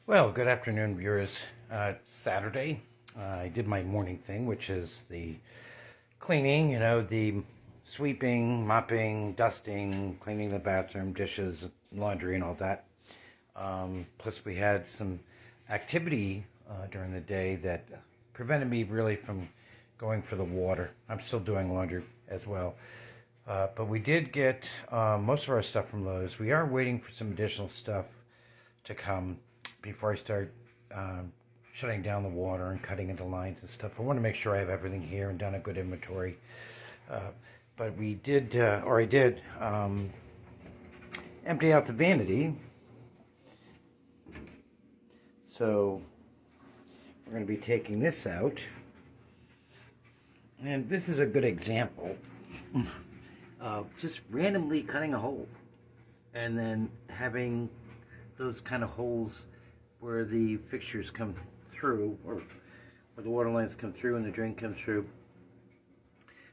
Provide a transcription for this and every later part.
Well, good afternoon, viewers. It's Saturday. I did my morning thing, which is the cleaning, the sweeping, mopping, dusting, cleaning the bathroom, dishes, laundry, and all that. Plus, we had some activity during the day that prevented me really from going for the water. I'm still doing laundry as well. But we did get most of our stuff from Lowe's. We are waiting for some additional stuff to come before I start shutting down the water and cutting into lines and stuff. I want to make sure I have everything here and done a good inventory. But we did, or I did, empty out the vanity. So we're going to be taking this out. And this is a good example of just randomly cutting a hole and then having those kind of holes where the fixtures come through, or where the water lines come through and the drain comes through.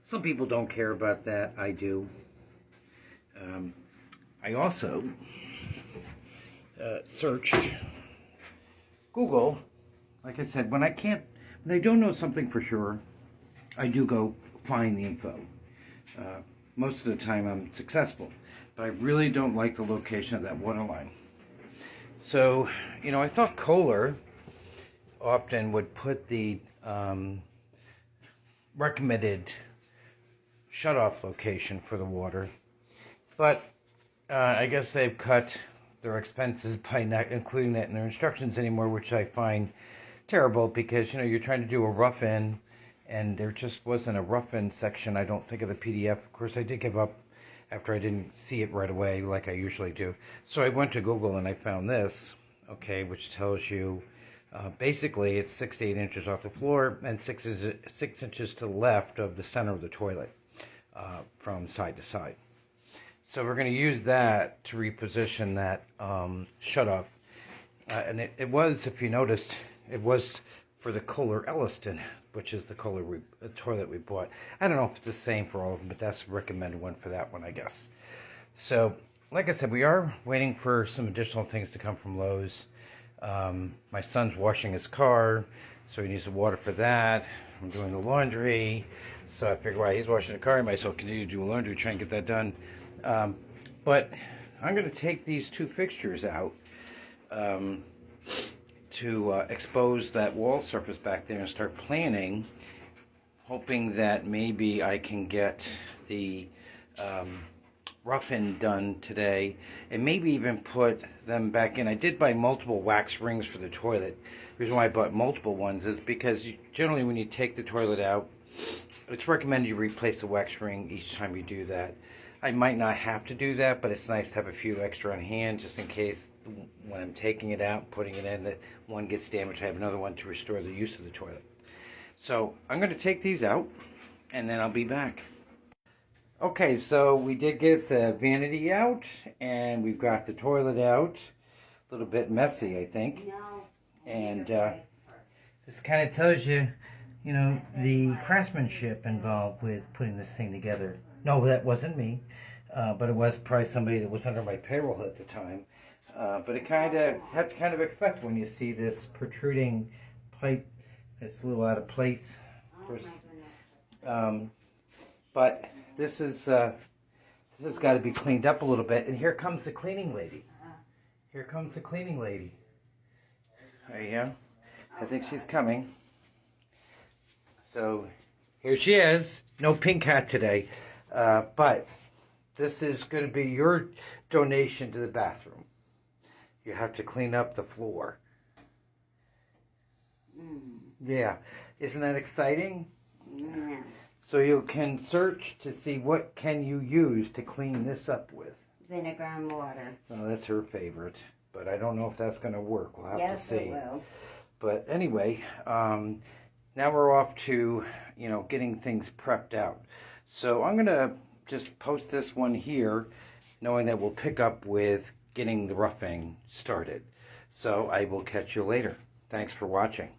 Some people don't care about that. I do. I also searched Google. Like I said, when I don't know something for sure, I do go find the info. Most of the time I'm successful, but I really don't like the location of that water line. So, I thought Kohler often would put the recommended shutoff location for the water, but I guess they've cut their expenses by not including that in their instructions anymore, which I find terrible because, you're trying to do a rough-in, and there just wasn't a rough-in section, I don't think, of the PDF. Of course, I did give up after I didn't see it right away like I usually do. So I went to Google and I found this, which tells you basically it's 6 to 8 inches off the floor and 6 inches to the left of the center of the toilet from side to side. So we're going to use that to reposition that shutoff. And it was, if you noticed, it was for the Kohler Elliston, which is the Kohler toilet we bought. I don't know if it's the same for all of them, but that's the recommended one for that one, I guess. So, like I said, we are waiting for some additional things to come from Lowe's. My son's washing his car, so he needs the water for that. I'm doing the laundry, so I figure while he's washing the car, I might as well continue to do laundry, try and get that done. But I'm going to take these two fixtures out to expose that wall surface back there and start planning, hoping that maybe I can get the rough-in done today and maybe even put them back in. I did buy multiple wax rings for the toilet. The reason why I bought multiple ones is because generally when you take the toilet out, it's recommended you replace the wax ring each time you do that. I might not have to do that, but it's nice to have a few extra on hand just in case when I'm taking it out, putting it in, that one gets damaged. I have another one to restore the use of the toilet. So I'm going to take these out and then I'll be back. Okay, so we did get the vanity out and we've got the toilet out. A little bit messy, I think. No. And this kind of tells you, the craftsmanship involved with putting this thing together. No, that wasn't me, but it was probably somebody that was under my payroll at the time. But it kind of had to kind of expect when you see this protruding pipe that's a little out of place. But this has got to be cleaned up a little bit. And here comes the cleaning lady. Here comes the cleaning lady. There you go. I think she's coming. So here she is. No pink hat today. But this is going to be your donation to the bathroom. You have to clean up the floor. Yeah. Isn't that exciting? Yeah. So you can search to see what can you use to clean this up with. Vinegar and water. Well, that's her favorite. But I don't know if that's going to work. We'll have to see. Yes, it will. But anyway, now we're off to, getting things prepped out. So I'm going to just post this one here, knowing that we'll pick up with getting the roughing started. So I will catch you later. Thanks for watching.